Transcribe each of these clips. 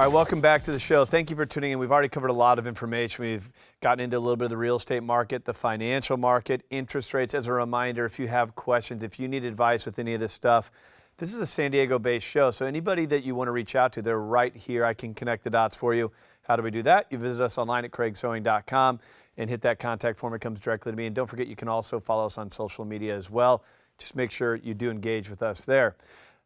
All right, welcome back to the show. Thank you for tuning in. We've already covered a lot of information. We've gotten into a little bit of the real estate market, the financial market, interest rates. As a reminder, if you have questions, if you need advice with any of this stuff, this is a San Diego-based show, so anybody that you want to reach out to, they're right here. I can connect the dots for you. How do we do that? You visit us online at craigsewing.com and hit that contact form. It comes directly to me. And don't forget, you can also follow us on social media as well. Just make sure you do engage with us there.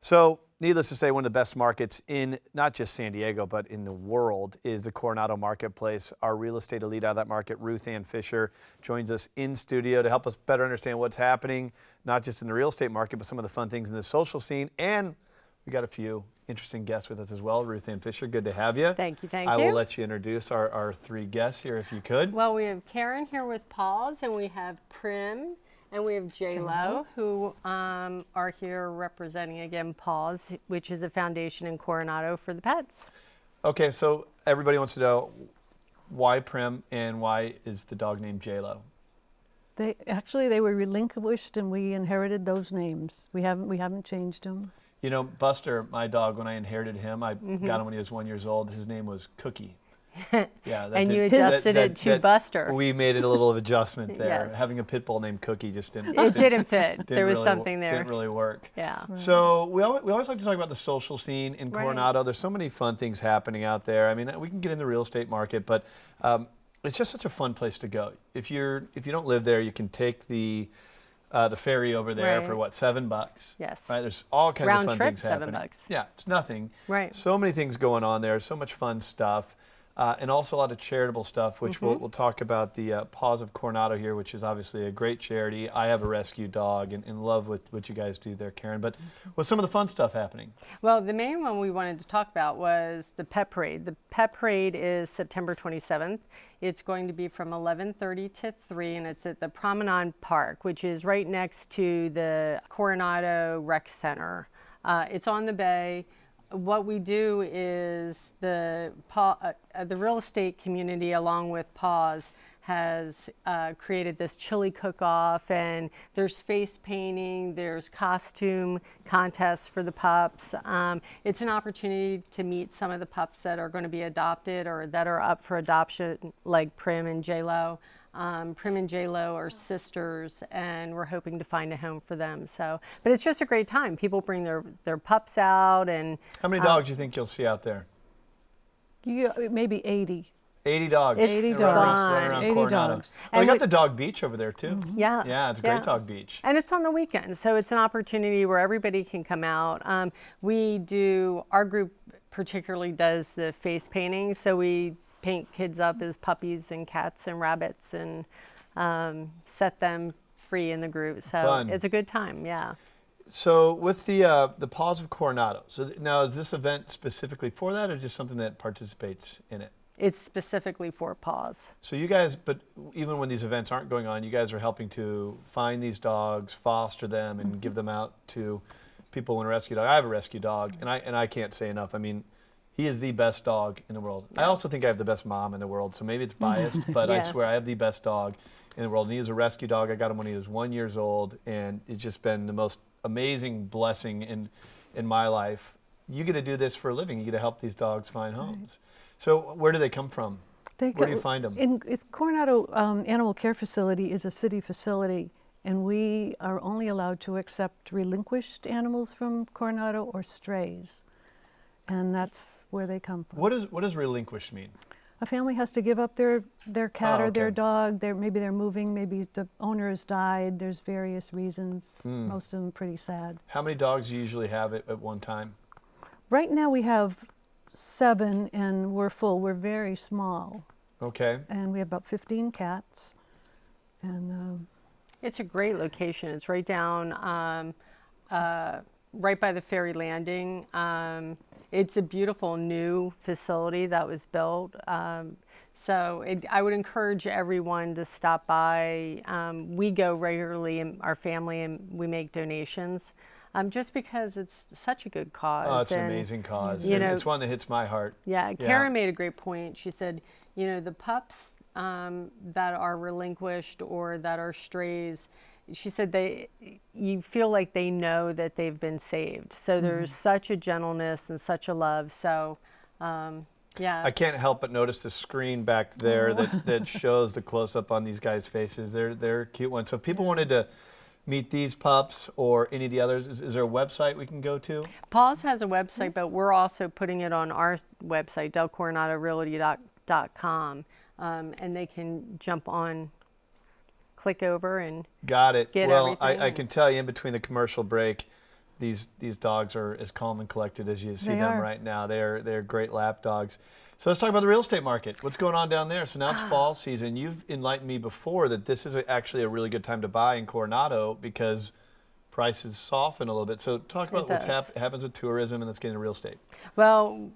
So, needless to say, one of the best markets in not just San Diego, but in the world is the Coronado marketplace. Our real estate elite out of that market, Ruth Ann Fisher, joins us in studio to help us better understand what's happening, not just in the real estate market, but some of the fun things in the social scene. And we got a few interesting guests with us as well. Ruth Ann Fisher, good to have you. Thank you, thank you. I will let you introduce our three guests here if you could. Well, we have Karen here with PAWS, and we have Prim, and we have Jaylo, who are here representing, again, PAWS, which is a foundation in Coronado for the pets. Okay, so everybody wants to know why Prim and why is the dog named Jaylo? They were relinquished and we inherited those names. We haven't changed them. You know, Buster, my dog, when I inherited him, I got him when he was 1 year old. His name was Cookie. Yeah, And you adjusted it to Buster. We made it a little of adjustment there. Yes. Having a pit bull named Cookie just didn't. It didn't fit. There was really, something there. Didn't really work. Yeah. Right. So we always like to talk about the social scene in Right. Coronado. There's so many fun things happening out there. I mean, we can get in the real estate market, but it's just such a fun place to go. If you don't live there, you can take the ferry over there Right. for what, $7? Yes. Right. There's all kinds Round of fun trip, things happening. $7. Yeah, it's nothing. Right. So many things going on there. So much fun stuff. And also a lot of charitable stuff, which we'll talk about the PAWS of Coronado here, which is obviously a great charity. I have a rescue dog and love what you guys do there, Karen. But what's some of the fun stuff happening? Well, the main one we wanted to talk about was the Pet Parade. The Pet Parade is September 27th. It's going to be from 11:30 to 3, and it's at the Promenade Park, which is right next to the Coronado Rec Center. It's on the bay. What we do is the real estate community, along with PAWS, has created this chili cook-off, and there's face painting, there's costume contests for the pups. It's an opportunity to meet some of the pups that are going to be adopted or that are up for adoption, like Prim and Jaylo. Prim and Jaylo are sisters, and we're hoping to find a home for them. So, but it's just a great time. People bring their pups out, and How many dogs do you think you'll see out there? Maybe 80. 80 dogs. It's 80 fun. dogs. Right around 80 Coronado. dogs. Well, we And got we- the dog beach over there too. yeah, Yeah, it's a great dog beach. And it's on the weekend, so it's an opportunity where everybody can come out. Our group particularly does the face painting, so we paint kids up as puppies and cats and rabbits and set them free in the group. So Fun. it's a good time, yeah. So with the PAWS of Coronado, so now is this event specifically for that, or just something that participates in it? It's specifically for PAWS. So you guys, but even when these events aren't going on, you guys are helping to find these dogs, foster them, and give them out to people when a rescue dog. I have a rescue dog, and I can't say enough. I mean, he is the best dog in the world. I also think I have the best mom in the world, so maybe it's biased, but I Yeah. swear I have the best dog in the world. And he is a rescue dog. I got him when he was 1 year old, and it's just been the most amazing blessing in my life. You get to do this for a living. You get to help these dogs find homes. So where do they come from? Where do you find them? Coronado Animal Care Facility is a city facility, and we are only allowed to accept relinquished animals from Coronado or strays, and that's where they come from. What does relinquish mean? A family has to give up their cat or their okay. dog. Maybe they're moving, maybe the owner has died. There's various reasons. Most of them pretty sad. How many dogs do you usually have at one time? Right now we have 7, and we're full. We're very small, Okay. and we have about 15 cats. And It's a great location. It's right down, right by the ferry landing. It's a beautiful new facility that was built. I would encourage everyone to stop by. We go regularly in our family, and we make donations. Just because it's such a good cause. Oh, it's an and, amazing cause. you know, It's one that hits my heart. Yeah, Karen made a great point. She said, the pups that are relinquished or that are strays, she said you feel like they know that they've been saved. So there's such a gentleness and such a love. So Yeah. I can't help but notice the screen back there that shows the close-up on these guys' faces. They're cute ones. So if people wanted to meet these pups or any of the others, is there a website we can go to? PAWS has a website, but we're also putting it on our website, delcoronadorealty.com, and they can jump on, click over, and Got it. get Well, everything. I can tell you in between the commercial break, these dogs are as calm and collected as you see They them are. right now. They're great lap dogs. So let's talk about the real estate market. What's going on down there? So now it's fall season. You've enlightened me before that this is actually a really good time to buy in Coronado because prices soften a little bit. So talk about what's happens with tourism and let's get into real estate. Well,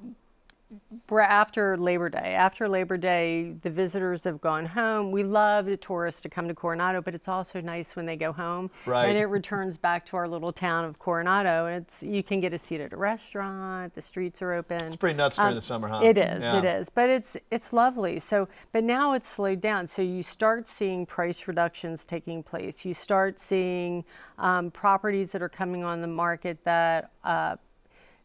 we're after Labor Day. After Labor Day, the visitors have gone home. We love the tourists to come to Coronado, but it's also nice when they go home. Right. And it returns back to our little town of Coronado. And you can get a seat at a restaurant. The streets are open. It's pretty nuts during the summer, huh? It is. Yeah. It is. But it's lovely. So, but now it's slowed down. So you start seeing price reductions taking place. You start seeing properties that are coming on the market that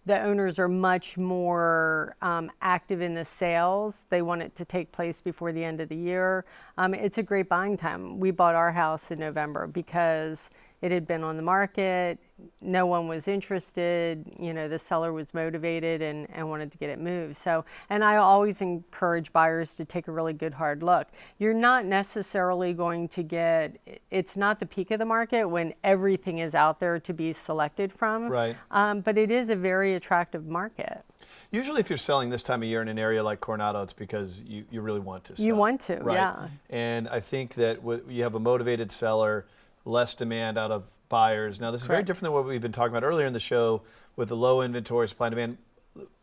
the owners are much more active in the sales. They want it to take place before the end of the year. It's a great buying time. We bought our house in November because it had been on the market. No one was interested. You know, the seller was motivated and wanted to get it moved. So, and I always encourage buyers to take a really good hard look. You're not necessarily going to get, it's not the peak of the market when everything is out there to be selected from. Right. But it is a very attractive market. Usually if you're selling this time of year in an area like Coronado, it's because you really want to sell. You want to, right? yeah. And I think that you have a motivated seller, less demand out of buyers. Now, this is very Correct. different than what we've been talking about earlier in the show with the low inventory, supply and demand.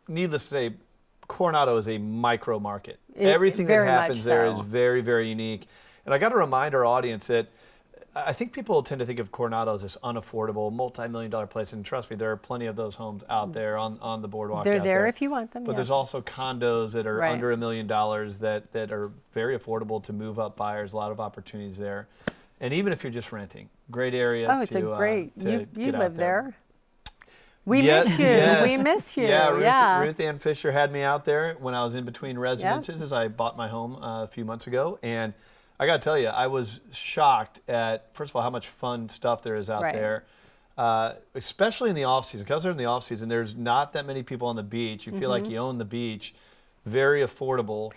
Needless to say, Coronado is a micro market. Everything that very much happens there is so. very, very unique. And I got to remind our audience that I think people tend to think of Coronado as this unaffordable, multi-million-dollar place. And trust me, there are plenty of those homes out there on the boardwalk. They're out there if you want them. But yes. there's also condos that are Right. under $1 million that are very affordable to move up buyers. A lot of opportunities there. And even if you're just renting, great area. Oh, it's a great. You live there. We Yes, miss you. yes. We miss you. Yeah, Ruth Ann Fisher had me out there when I was in between residences as I bought my home a few months ago. And I got to tell you, I was shocked at, first of all, how much fun stuff there is out Right. there, especially in the off-season. Because they're in the off-season, there's not that many people on the beach. You feel like you own the beach. Very affordable.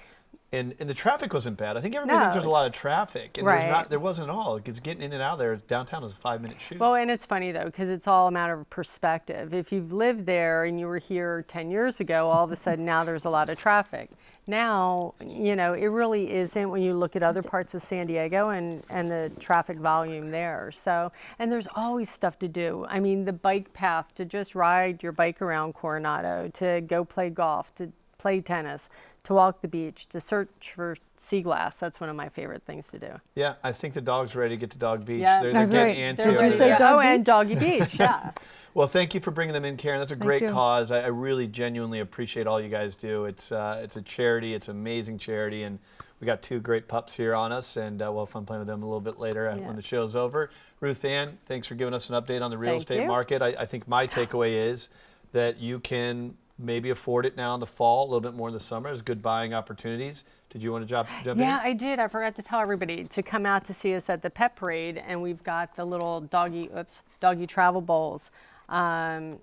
And the traffic wasn't bad. I think everybody thinks there's a lot of traffic. And Right. there wasn't at all. Because getting in and out of there, downtown was a 5-minute shoot. Well, and it's funny though, because it's all a matter of perspective. If you've lived there and you were here 10 years ago, all of a sudden now there's a lot of traffic. Now, you know, it really isn't when you look at other parts of San Diego and the traffic volume there. So, and there's always stuff to do. I mean, the bike path, to just ride your bike around Coronado, to go play golf, to play tennis, to walk the beach, to search for sea glass. That's one of my favorite things to do. Yeah, I think the dog's ready to get to Dog Beach. Yeah. They're They're getting very- antsy Did you already. say Dog Oh, Beach? and Doggy Beach, yeah. Well, thank you for bringing them in, Karen. That's a great you. cause. I really genuinely appreciate all you guys do. It's a charity. It's an amazing charity, and we got 2 great pups here on us, and we'll have fun playing with them a little bit later when the show's over. Ruth Ann, thanks for giving us an update on the real Thank estate you. market. I think my takeaway is that you can maybe afford it now in the fall, a little bit more in the summer. There's good buying opportunities. Did you want to jump in? Yeah, I did. I forgot to tell everybody to come out to see us at the Pet Parade, and we've got the little doggy travel bowls to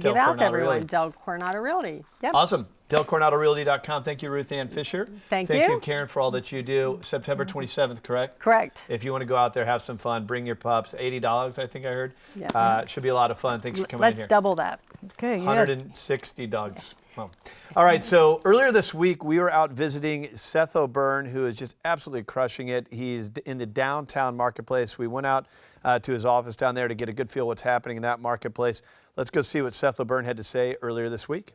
give out to Coronado everyone. Realty. Del Coronado Realty. Yep. Awesome. DelCoronadoRealty.com. Thank you, Ruth Ann Fisher. Thank you, you. Karen, for all that you do. September 27th, correct? Correct. If you want to go out there, have some fun, bring your pups. $80, I think I heard. Yeah. It should be a lot of fun. Thanks for coming in Let's here. double that. Okay, yeah. 160 dogs. Wow. All right, so earlier this week, we were out visiting Seth O'Byrne, who is just absolutely crushing it. He's in the downtown marketplace. We went out to his office down there to get a good feel of what's happening in that marketplace. Let's go see what Seth O'Byrne had to say earlier this week.